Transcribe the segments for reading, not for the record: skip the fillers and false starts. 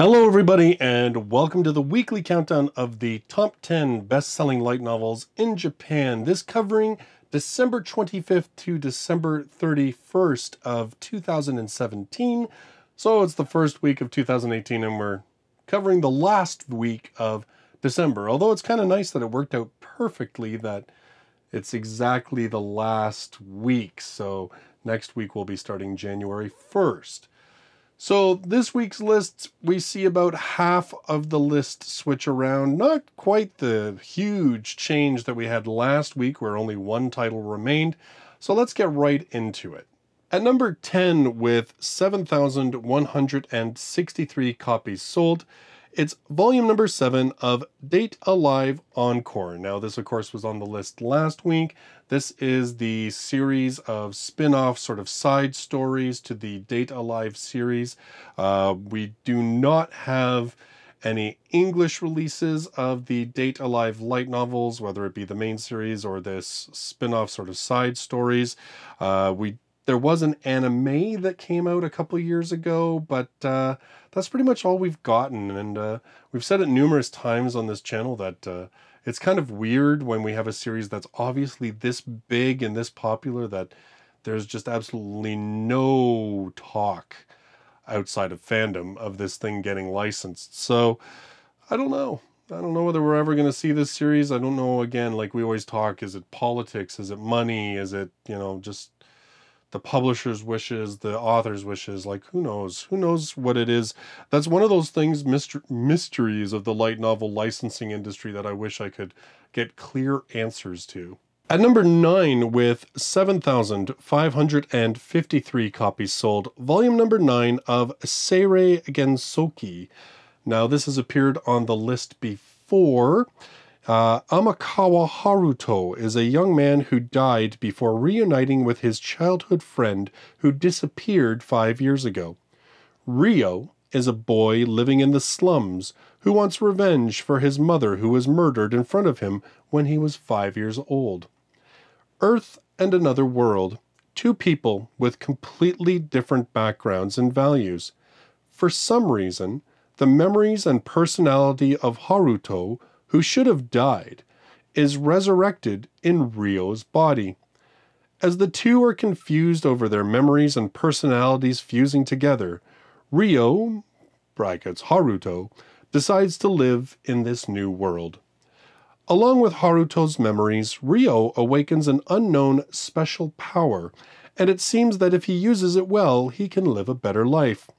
Hello everybody and welcome to the weekly countdown of the top 10 best-selling light novels in Japan. This covering December 25th to December 31st of 2017. So it's the first week of 2018 and we're covering the last week of December. Although it's kind of nice that it worked out perfectly that it's exactly the last week. So next week we'll be starting January 1st. So this week's list, we see about half of the list switch around. Not quite the huge change that we had last week where only one title remained. So let's get right into it. At number 10 with 7,163 copies sold, it's volume number 7 of Date Alive Encore. Now this of course was on the list last week. This is the series of spin-off sort of side stories to the Date Alive series. We do not have any English releases of the Date Alive light novels, whether it be the main series or this spin-off sort of side stories. There was an anime that came out a couple years ago, but that's pretty much all we've gotten. And we've said it numerous times on this channel that it's kind of weird when we have a series that's obviously this big and this popular that there's just absolutely no talk outside of fandom of this thing getting licensed. So I don't know. I don't know whether we're ever going to see this series. I don't know, again, like we always talk, is it politics? Is it money? Is it, you know, just the publisher's wishes, the author's wishes? Like, who knows? Who knows what it is? That's one of those things, mysteries of the light novel licensing industry that I wish I could get clear answers to. At number 9 with 7,553 copies sold, volume number 9 of Seirei Gensouki. Now this has appeared on the list before. Amakawa Haruto is a young man who died before reuniting with his childhood friend who disappeared 5 years ago. Ryo is a boy living in the slums who wants revenge for his mother who was murdered in front of him when he was 5 years old. Earth and Another World, two people with completely different backgrounds and values. For some reason, the memories and personality of Haruto, who should have died, is resurrected in Ryo's body. As the two are confused over their memories and personalities fusing together, Ryo, brackets Haruto, decides to live in this new world. Along with Haruto's memories, Ryo awakens an unknown special power, and it seems that if he uses it well, he can live a better life.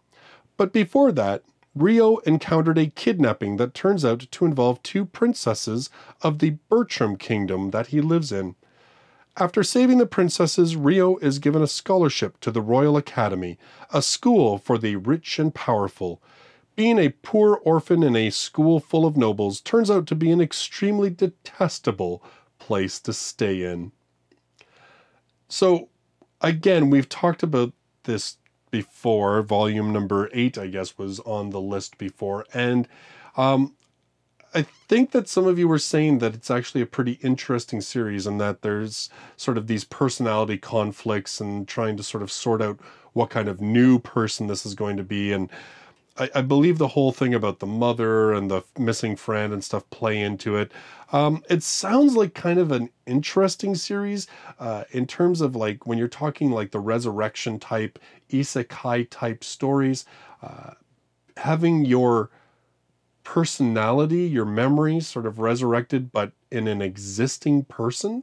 But before that, Ryo encountered a kidnapping that turns out to involve two princesses of the Bertram Kingdom that he lives in. After saving the princesses, Ryo is given a scholarship to the Royal Academy, a school for the rich and powerful. Being a poor orphan in a school full of nobles turns out to be an extremely detestable place to stay in. So, again, we've talked about this before. Volume number 8, I guess, was on the list before, and I think that some of you were saying that it's actually a pretty interesting series and that there's sort of these personality conflicts and trying to sort of sort out what kind of new person this is going to be. And I believe the whole thing about the mother and the missing friend and stuff play into it. It sounds like kind of an interesting series in terms of like when you're talking like the resurrection type, Isekai type stories, having your personality, your memories sort of resurrected, but in an existing person,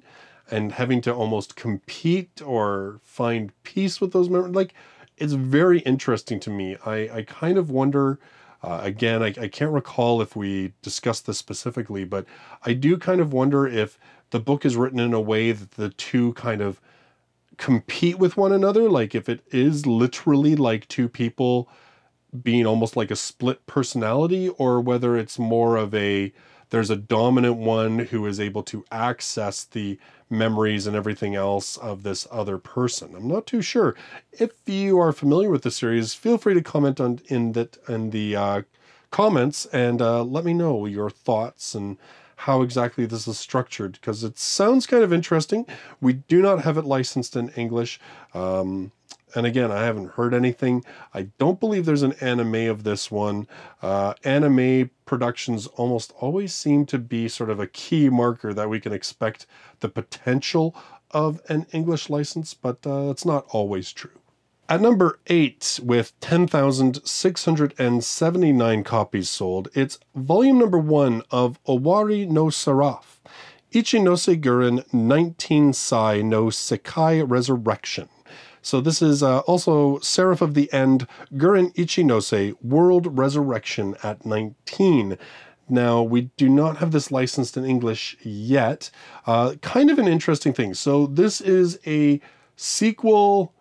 and having to almost compete or find peace with those memories. Like, it's very interesting to me. I kind of wonder, again, I can't recall if we discussed this specifically, but I do kind of wonder if the book is written in a way that the two kind of compete with one another, like if it is literally like two people being almost like a split personality, or whether it's more of a, there's a dominant one who is able to access the memories and everything else of this other person. I'm not too sure. If you are familiar with the series, feel free to comment in the comments and let me know your thoughts and how exactly this is structured, because it sounds kind of interesting. We do not have it licensed in English. And again, I haven't heard anything. I don't believe there's an anime of this one. Anime productions almost always seem to be sort of a key marker that we can expect the potential of an English license, but it's not always true. At number 8, with 10,679 copies sold, it's volume number 1 of Owari no Seraph, Ichinose Guren 19 Sai no Sekai Resurrection. So this is also Seraph of the End, Guren Ichinose, World Resurrection at 19. Now, we do not have this licensed in English yet. Kind of an interesting thing. So this is a sequel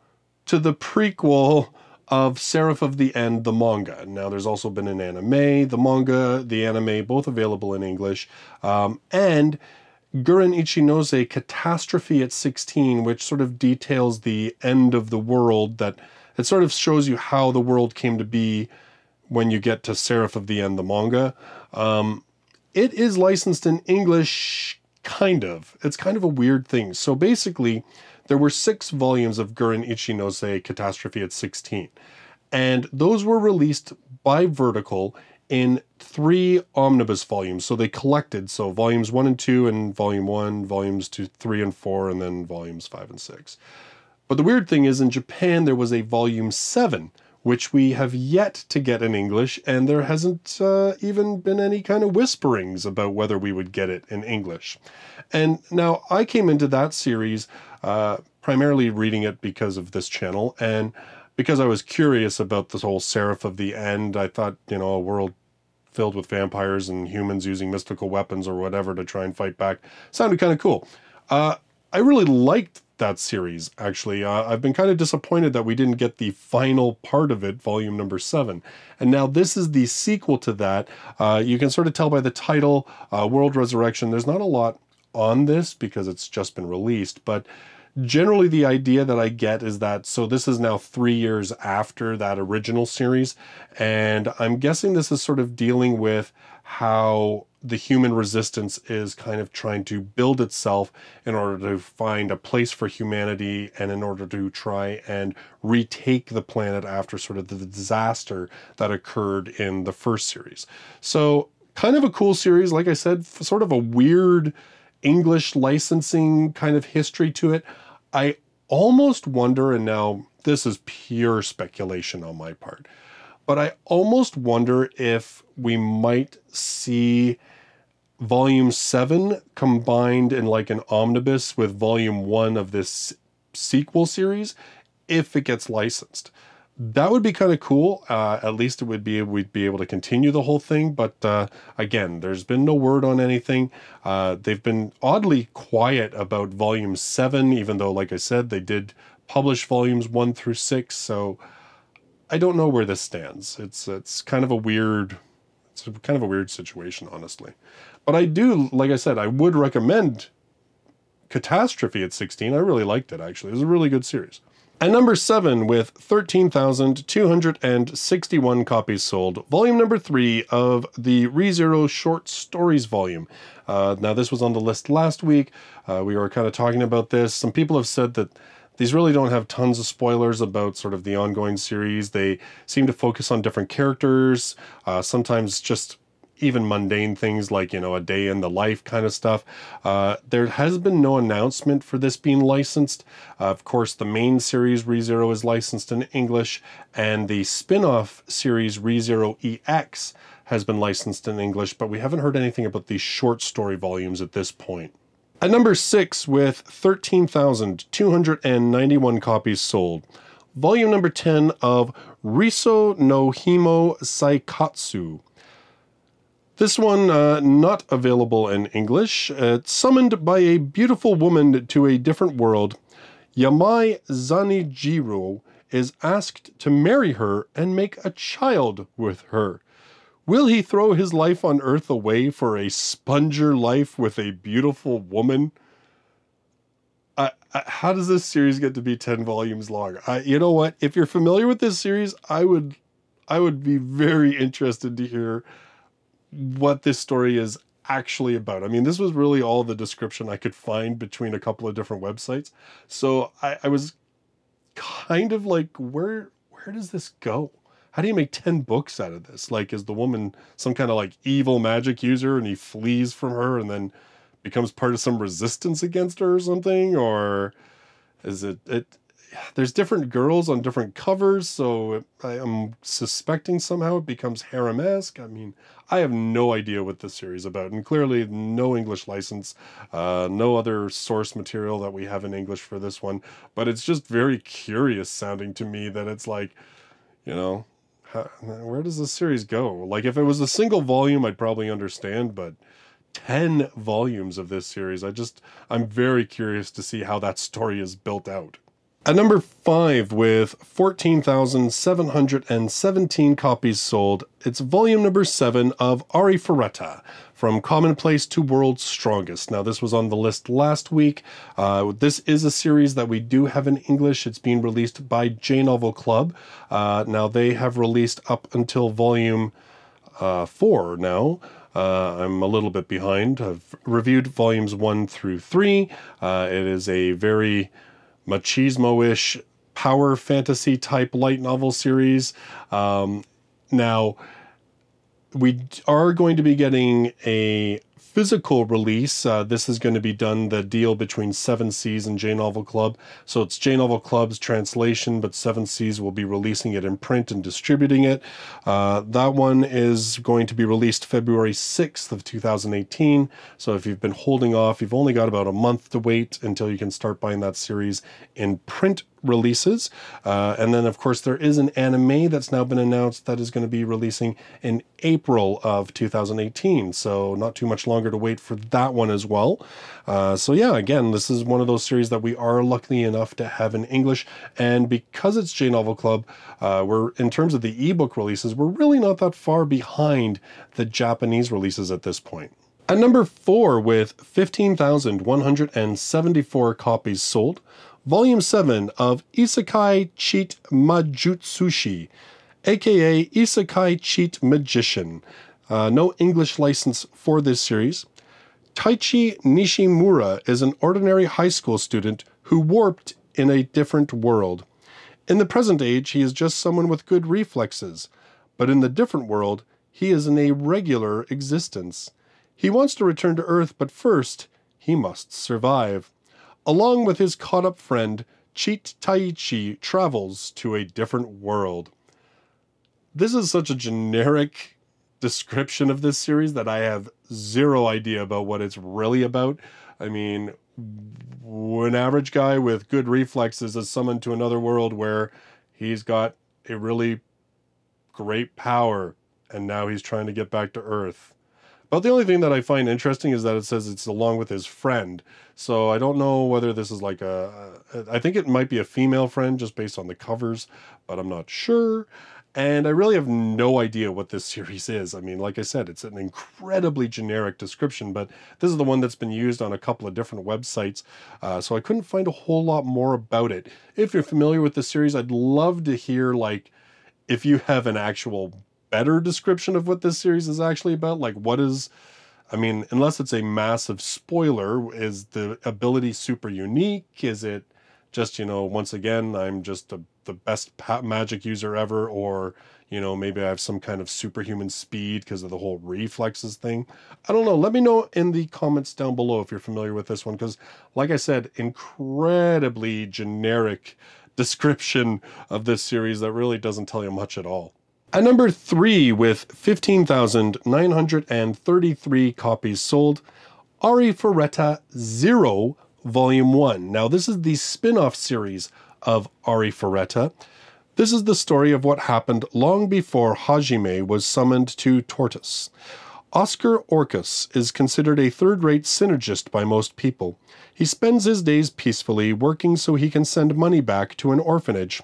to the prequel of Seraph of the End, the manga. Now, there's also been an anime, the manga, the anime, both available in English. And Guren Ichinose Catastrophe at 16, which sort of details the end of the world, that it sort of shows you how the world came to be when you get to Seraph of the End, the manga. It is licensed in English, kind of. It's kind of a weird thing. So basically, there were 6 volumes of Guren Ichinose Catastrophe at 16. And those were released by Vertical in 3 omnibus volumes. So they collected, so volumes 1 and 2 and volume 1, volumes 2, 3 and 4, and then volumes 5 and 6. But the weird thing is, in Japan, there was a volume 7, which we have yet to get in English, and there hasn't even been any kind of whisperings about whether we would get it in English. And now I came into that series primarily reading it because of this channel, and because I was curious about this whole Seraph of the End. I thought, you know, a world filled with vampires and humans using mystical weapons or whatever to try and fight back sounded kind of cool. I really liked that series, actually. I've been kind of disappointed that we didn't get the final part of it, volume number 7. And now this is the sequel to that. You can sort of tell by the title, World Resurrection. There's not a lot on this because it's just been released, but generally the idea that I get is that, so this is now 3 years after that original series, and I'm guessing this is sort of dealing with how the human resistance is kind of trying to build itself in order to find a place for humanity and in order to try and retake the planet after sort of the disaster that occurred in the first series. So kind of a cool series, like I said, sort of a weird English licensing kind of history to it. I almost wonder, and now this is pure speculation on my part, but I almost wonder if we might see volume 7 combined in like an omnibus with volume 1 of this sequel series if it gets licensed. That would be kind of cool. At least we'd be able to continue the whole thing. But again, there's been no word on anything. They've been oddly quiet about volume 7, even though, like I said, they did publish volumes 1 through 6. So I don't know where this stands. It's kind of a weird, situation, honestly. But I do, like I said, I would recommend Catastrophe at 16. I really liked it, actually. It was a really good series. At number 7, with 13,261 copies sold, volume number 3 of the ReZero Short Stories volume. Now, this was on the list last week. We were kind of talking about this. Some people have said that these really don't have tons of spoilers about sort of the ongoing series. They seem to focus on different characters, sometimes just even mundane things like, you know, a day in the life kind of stuff. There has been no announcement for this being licensed. Of course, the main series ReZero is licensed in English, and the spin-off series ReZero EX has been licensed in English, but we haven't heard anything about these short story volumes at this point. At number 6, with 13,291 copies sold, volume number 10 of Risou no Himo Seikatsu. This one not available in English. Summoned by a beautiful woman to a different world, Yamai Zanijiro is asked to marry her and make a child with her. Will he throw his life on Earth away for a sponger life with a beautiful woman? How does this series get to be 10 volumes long? You know what? If you're familiar with this series, I would be very interested to hear what this story is actually about. I mean, this was really all the description I could find between a couple of different websites. So I was kind of like, where does this go? How do you make 10 books out of this? Like, is the woman some kind of like evil magic user and he flees from her and then becomes part of some resistance against her or something? Or is it there's different girls on different covers, so I am suspecting somehow it becomes harem-esque. I mean, I have no idea what this series is about, and clearly no English license, no other source material that we have in English for this one, but it's just very curious sounding to me that it's like, you know, where does this series go? Like, if it was a single volume, I'd probably understand, but 10 volumes of this series, I'm very curious to see how that story is built out. At number 5, with 14,717 copies sold, it's volume number 7 of Arifureta, From Commonplace to World's Strongest. Now, this was on the list last week. This is a series that we do have in English. It's being released by J-Novel Club. Now, they have released up until volume 4 now. I'm a little bit behind. I've reviewed volumes 1 through 3. It is a very machismo-ish power fantasy type light novel series. Now, we are going to be getting a physical release. This is going to be done, the deal between 7 Seas and J-Novel Club. So it's J-Novel Club's translation, but 7 Seas will be releasing it in print and distributing it. That one is going to be released February 6th of 2018. So if you've been holding off, you've only got about a month to wait until you can start buying that series in print releases. And then, of course, there is an anime that's now been announced that is going to be releasing in April of 2018. So not too much longer to wait for that one as well. So yeah, again, this is one of those series that we are lucky enough to have in English. And because it's J-Novel Club, we're, in terms of the ebook releases, we're really not that far behind the Japanese releases at this point. At number 4, with 15,174 copies sold, Volume 7 of Isekai Cheat Majutsushi, aka Isekai Cheat Magician. No English license for this series. Taichi Nishimura is an ordinary high school student who warped in a different world. In the present age, he is just someone with good reflexes, but in the different world, he is in a regular existence. He wants to return to Earth, but first, he must survive. Along with his caught-up friend, Cheat Taichi travels to a different world. This is such a generic description of this series that I have zero idea about what it's really about. I mean, an average guy with good reflexes is summoned to another world where he's got a really great power, and now he's trying to get back to Earth. But the only thing that I find interesting is that it says it's along with his friend. So I don't know whether this is like I think it might be a female friend just based on the covers, but I'm not sure. And I really have no idea what this series is. I mean, like I said, it's an incredibly generic description, but this is the one that's been used on a couple of different websites. So I couldn't find a whole lot more about it. If you're familiar with the series, I'd love to hear, like, if you have an actual better description of what this series is actually about. Like, what is, I mean, unless it's a massive spoiler, is the ability super unique? Is it just, you know, once again, I'm just the best magic user ever, or, you know, maybe I have some kind of superhuman speed because of the whole reflexes thing? I don't know. Let me know in the comments down below if you're familiar with this one, because, like I said, incredibly generic description of this series that really doesn't tell you much at all. At number 3, with 15,933 copies sold, Arifureta 0, Volume 1. Now, this is the spin-off series of Arifureta. This is the story of what happened long before Hajimeru was summoned to Tortoise. Oscar Orcus is considered a third-rate synergist by most people. He spends his days peacefully working so he can send money back to an orphanage.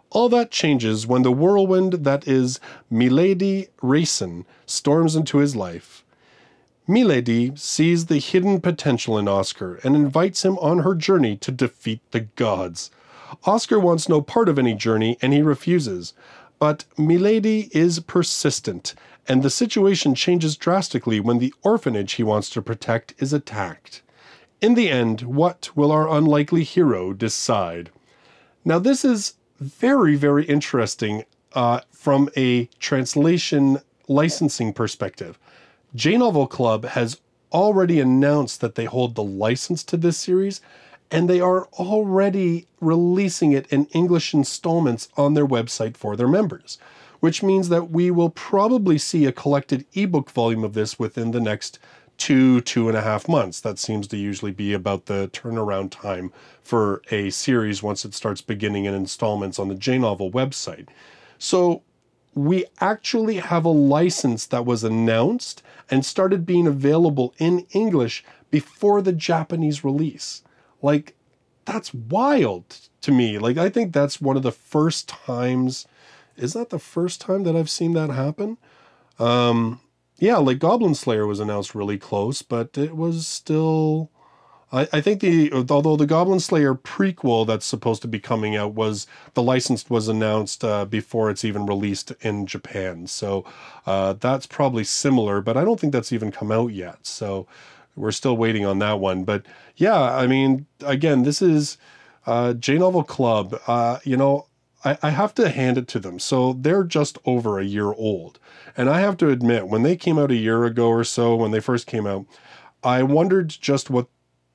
All that changes when the whirlwind that is Milady Racin storms into his life. Milady sees the hidden potential in Oscar and invites him on her journey to defeat the gods. Oscar wants no part of any journey and he refuses, but Milady is persistent, and the situation changes drastically when the orphanage he wants to protect is attacked. In the end, what will our unlikely hero decide? Now, this is very, very interesting from a translation licensing perspective. J-Novel Club has already announced that they hold the license to this series, and they are already releasing it in English installments on their website for their members, which means that we will probably see a collected ebook volume of this within the next 2.5 months. That seems to usually be about the turnaround time for a series once it starts beginning in installments on the J-Novel website. So we actually have a license that was announced and started being available in English before the Japanese release. Like, that's wild to me. Like, I think that's one of the first times. Is that the first time that I've seen that happen? Yeah, like Goblin Slayer was announced really close, but it was still... I think although the Goblin Slayer prequel that's supposed to be coming out the license was announced before it's even released in Japan. So that's probably similar, but I don't think that's even come out yet. So we're still waiting on that one. But yeah, I mean, again, this is J-Novel Club. You know, I have to hand it to them. So they're just over a year old. And I have to admit, when they came out a year ago or so, when they first came out, I wondered just what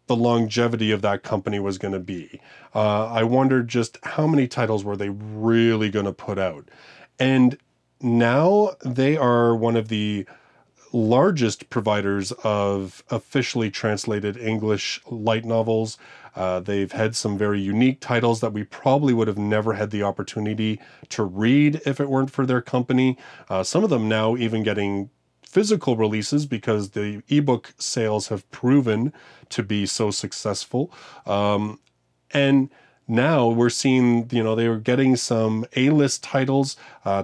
the longevity of that company was going to be. I wondered just how many titles were they really going to put out. And now they are one of the largest providers of officially translated English light novels. They've had some very unique titles that we probably would have never had the opportunity to read if it weren't for their company. Some of them now even getting physical releases because the ebook sales have proven to be so successful. And now we're seeing, you know, they were getting some A-list titles,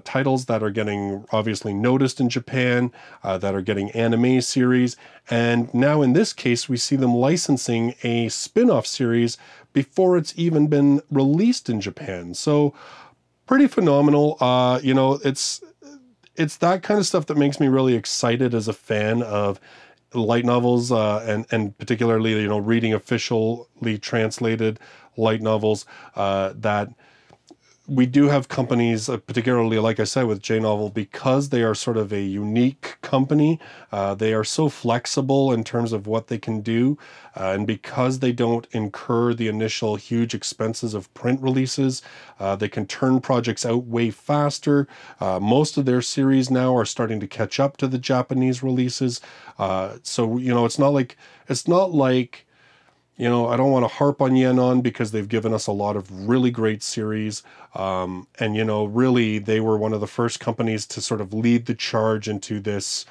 titles that are getting obviously noticed in Japan, that are getting anime series. And now in this case, we see them licensing a spin-off series before it's even been released in Japan. So pretty phenomenal. You know, it's that kind of stuff that makes me really excited as a fan of light novels, and particularly, you know, reading officially translated light novels, that we do have companies, particularly, like I said, with J-Novel, because they are sort of a unique company, they are so flexible in terms of what they can do, and because they don't incur the initial huge expenses of print releases, they can turn projects out way faster. Most of their series now are starting to catch up to the Japanese releases. So, you know, it's not like, you know, I don't want to harp on Yenon because they've given us a lot of really great series. And, you know, really, they were one of the first companies to sort of lead the charge into this,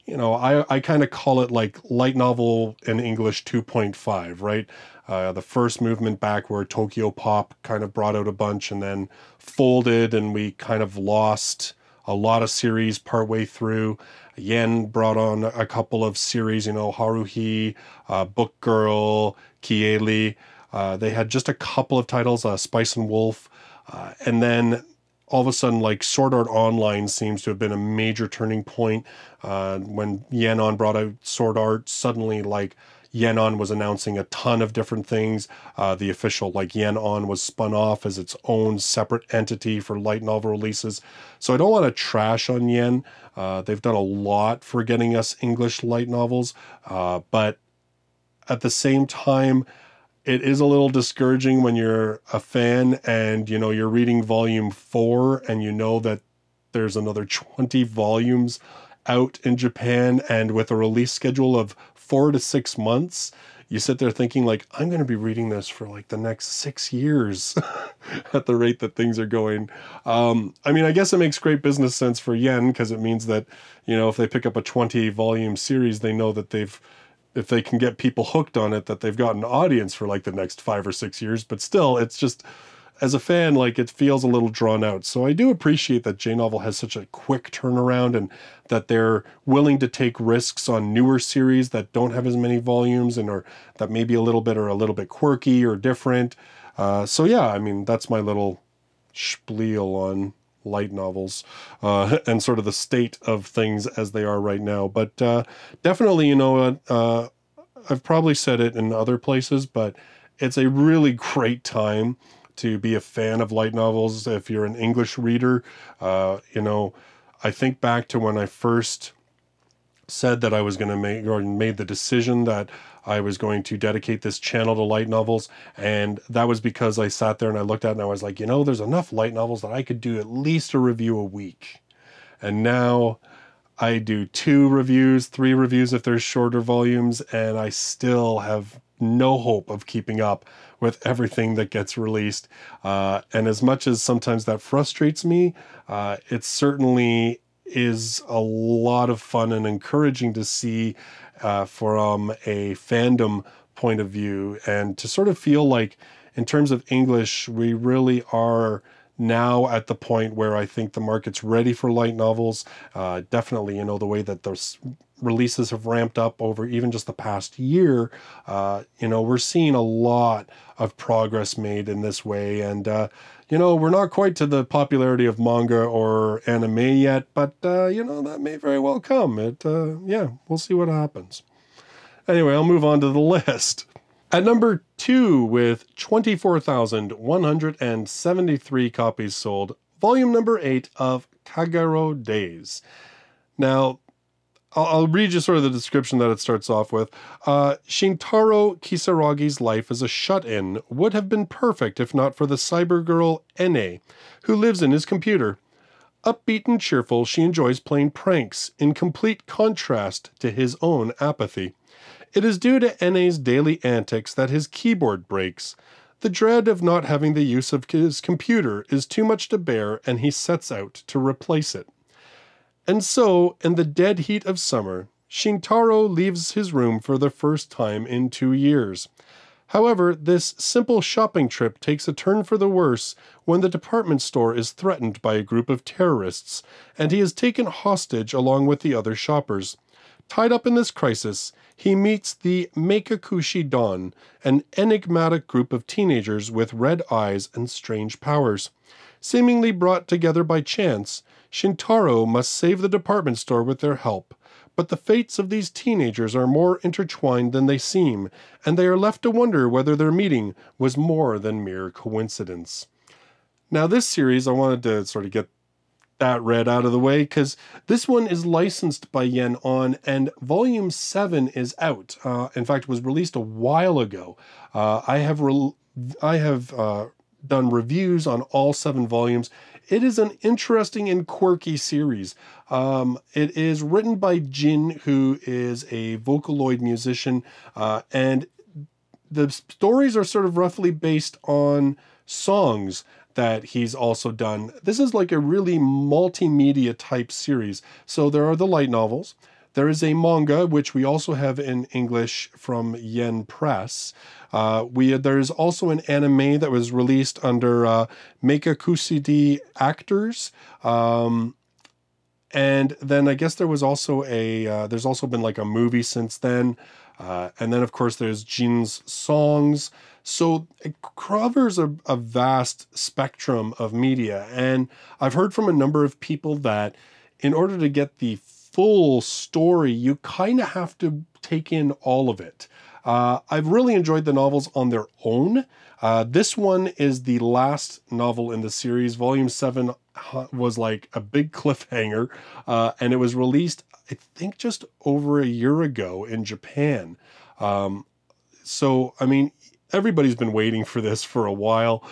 you know, I kind of call it like light novel in English 2.5, right? The first movement back where Tokyo Pop kind of brought out a bunch and then folded, and we kind of lost a lot of series partway through. Yen brought on a couple of series, you know, Haruhi, Book Girl, Kieli. They had just a couple of titles, Spice and Wolf. And then all of a sudden, like, Sword Art Online seems to have been a major turning point. When Yenon brought out Sword Art, suddenly, like, Yenon was announcing a ton of different things. The official, like, Yenon was spun off as its own separate entity for light novel releases. So I don't want to trash on Yen. They've done a lot for getting us English light novels. But at the same time, it is a little discouraging when you're a fan and, you know, you're reading volume 4 and you know that there's another 20 volumes out in Japan, and with a release schedule of 4 to 6 months, you sit there thinking, like, I'm going to be reading this for like the next 6 years at the rate that things are going. I mean, I guess it makes great business sense for Yen, because it means that, you know, if they pick up a 20 volume series, they know that if they can get people hooked on it, that they've got an audience for like the next 5 or 6 years. But still, it's just, as a fan, like, it feels a little drawn out. So I do appreciate that J-Novel has such a quick turnaround, and that they're willing to take risks on newer series that don't have as many volumes and or that maybe a little bit quirky or different. So yeah, I mean, that's my little spiel on light novels, and sort of the state of things as they are right now. But definitely, you know, I've probably said it in other places, but it's a really great time to be a fan of light novels if you're an English reader. You know, I think back to when I first said that I was going to make, or made the decision that I was going to dedicate this channel to light novels, and that was because I sat there and I looked at it and I was like, you know, there's enough light novels that I could do at least a review a week. And now I do 2 reviews, 3 reviews if there's shorter volumes, and I still have no hope of keeping up with everything that gets released. And as much as sometimes that frustrates me, it certainly is a lot of fun and encouraging to see from a fandom point of view, and to sort of feel like in terms of English, we really are now at the point where I think the market's ready for light novels. Definitely, you know, the way that those releases have ramped up over even just the past year, you know, we're seeing a lot of progress made in this way. And, you know, we're not quite to the popularity of manga or anime yet, but, you know, that may very well come. Yeah, we'll see what happens. Anyway, I'll move on to the list. At number 2, with 24,173 copies sold, volume number 8 of Kagero Days. Now, I'll read you sort of the description that it starts off with. Shintaro Kisaragi's life as a shut-in would have been perfect if not for the cyber girl Ene, who lives in his computer. Upbeat and cheerful, she enjoys playing pranks, in complete contrast to his own apathy. It is due to Ene's daily antics that his keyboard breaks. The dread of not having the use of his computer is too much to bear, and he sets out to replace it. And so, in the dead heat of summer, Shintaro leaves his room for the first time in 2 years. However, this simple shopping trip takes a turn for the worse when the department store is threatened by a group of terrorists, and he is taken hostage along with the other shoppers. Tied up in this crisis, he meets the Meikakushi Dawn, an enigmatic group of teenagers with red eyes and strange powers. Seemingly brought together by chance, Shintaro must save the department store with their help. But the fates of these teenagers are more intertwined than they seem, and they are left to wonder whether their meeting was more than mere coincidence. Now, this series, I wanted to sort of get that read out of the way, because this one is licensed by Yen On, and volume 7 is out. In fact, it was released a while ago. I have done reviews on all 7 volumes. It is an interesting and quirky series. It is written by Jin, who is a Vocaloid musician, and the stories are sort of roughly based on songs that he's also done. This is like a really multimedia type series. So there are the light novels. There is a manga, which we also have in English from Yen Press. There's also an anime that was released under Meikakushi Actors. And then I guess there was also there's also been like a movie since then. And then, of course, there's Jin's songs. So it covers a vast spectrum of media. And I've heard from a number of people that in order to get the full story, you kind of have to take in all of it. I've really enjoyed the novels on their own. This one is the last novel in the series. Volume 7 was like a big cliffhanger, and it was released, I think, just over a year ago in Japan. So, I mean, everybody's been waiting for this for a while.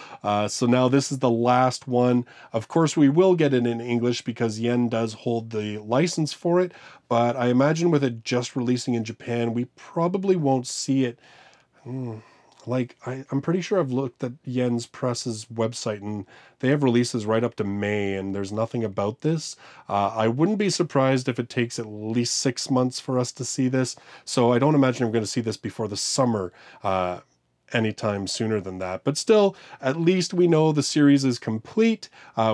So now this is the last one. Of course, we will get it in English because Yen does hold the license for it. But I imagine with it just releasing in Japan, we probably won't see it. I'm pretty sure I've looked at Yen's Press's website and they have releases right up to May and there's nothing about this. I wouldn't be surprised if it takes at least 6 months for us to see this. So I don't imagine we're going to see this before the summer anytime sooner than that. But still, at least we know the series is complete.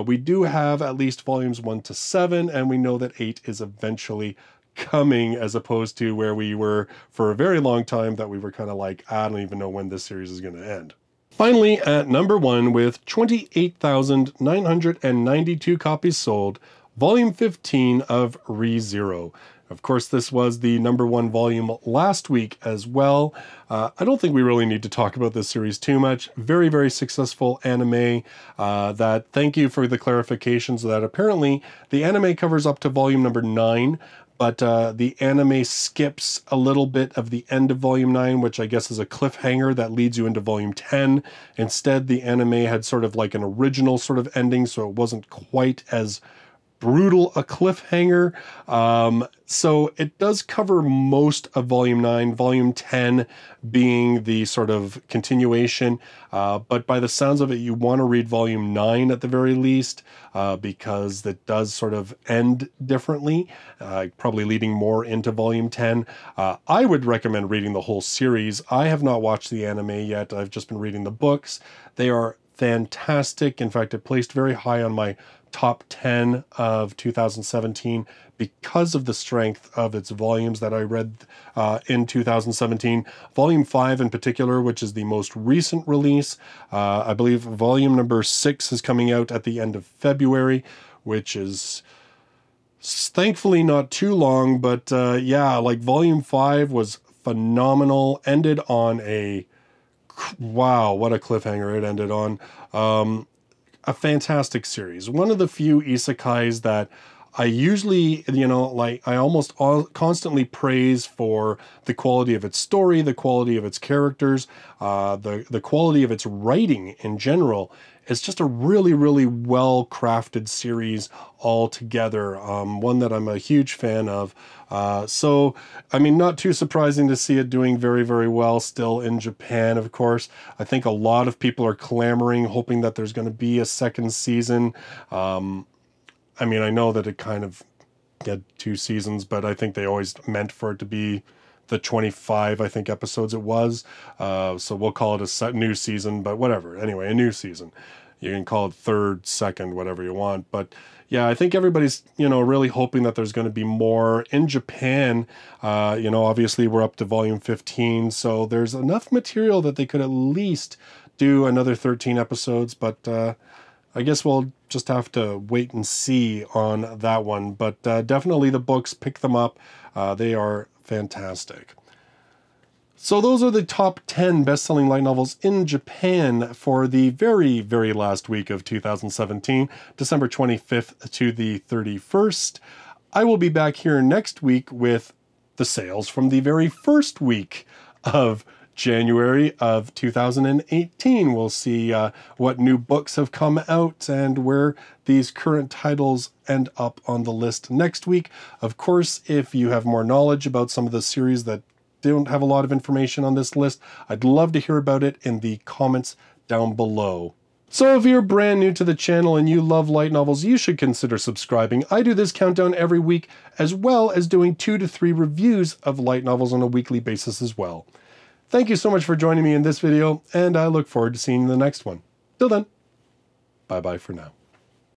We do have at least volumes 1 to 7, and we know that 8 is eventually coming, as opposed to where we were for a very long time that we were kind of like, I don't even know when this series is going to end. Finally, at number 1, with 28,992 copies sold, Volume 15 of ReZero. Of course, this was the #1 volume last week as well. I don't think we really need to talk about this series too much. Very, very successful anime. Thank you for the clarifications that apparently the anime covers up to volume number 9, but the anime skips a little bit of the end of volume 9, which I guess is a cliffhanger that leads you into volume 10. Instead, the anime had sort of like an original sort of ending, so it wasn't quite as brutal a cliffhanger. So it does cover most of volume 9, volume 10 being the sort of continuation. But by the sounds of it, you want to read volume 9 at the very least, because it does sort of end differently, probably leading more into volume 10. I would recommend reading the whole series. I have not watched the anime yet. I've just been reading the books. They are fantastic. In fact, it placed very high on my top 10 of 2017 because of the strength of its volumes that I read in 2017. Volume 5 in particular, which is the most recent release. I believe volume number 6 is coming out at the end of February, which is thankfully not too long, but yeah, like volume 5 was phenomenal. Ended on a, wow, what a cliffhanger it ended on. A fantastic series. One of the few isekais that I usually, I almost constantly praise for the quality of its story, the quality of its characters, the quality of its writing in general. It's just a really, really well-crafted series altogether. One that I'm a huge fan of. So, I mean, not too surprising to see it doing very, very well still in Japan, of course. I think a lot of people are clamoring, hoping that there's going to be a second season. I mean, I know that it kind of had 2 seasons, but I think they always meant for it to be the 25, I think, episodes it was. So we'll call it a new season, but whatever. Anyway, a new season. You can call it third, second, whatever you want. But yeah, I think everybody's, really hoping that there's going to be more. In Japan, obviously we're up to volume 15, so there's enough material that they could at least do another 13 episodes, but I guess we'll just have to wait and see on that one. But definitely the books, pick them up. They are fantastic. So those are the top 10 best-selling light novels in Japan for the very, very last week of 2017, December 25th to the 31st. I will be back here next week with the sales from the very first week of January of 2018. We'll see what new books have come out and where these current titles end up on the list next week. Of course, if you have more knowledge about some of the series that don't have a lot of information on this list, I'd love to hear about it in the comments down below. So if you're brand new to the channel and you love light novels, you should consider subscribing. I do this countdown every week, as well as doing 2 to 3 reviews of light novels on a weekly basis as well. Thank you so much for joining me in this video, and I look forward to seeing you in the next one. Till then, bye-bye for now.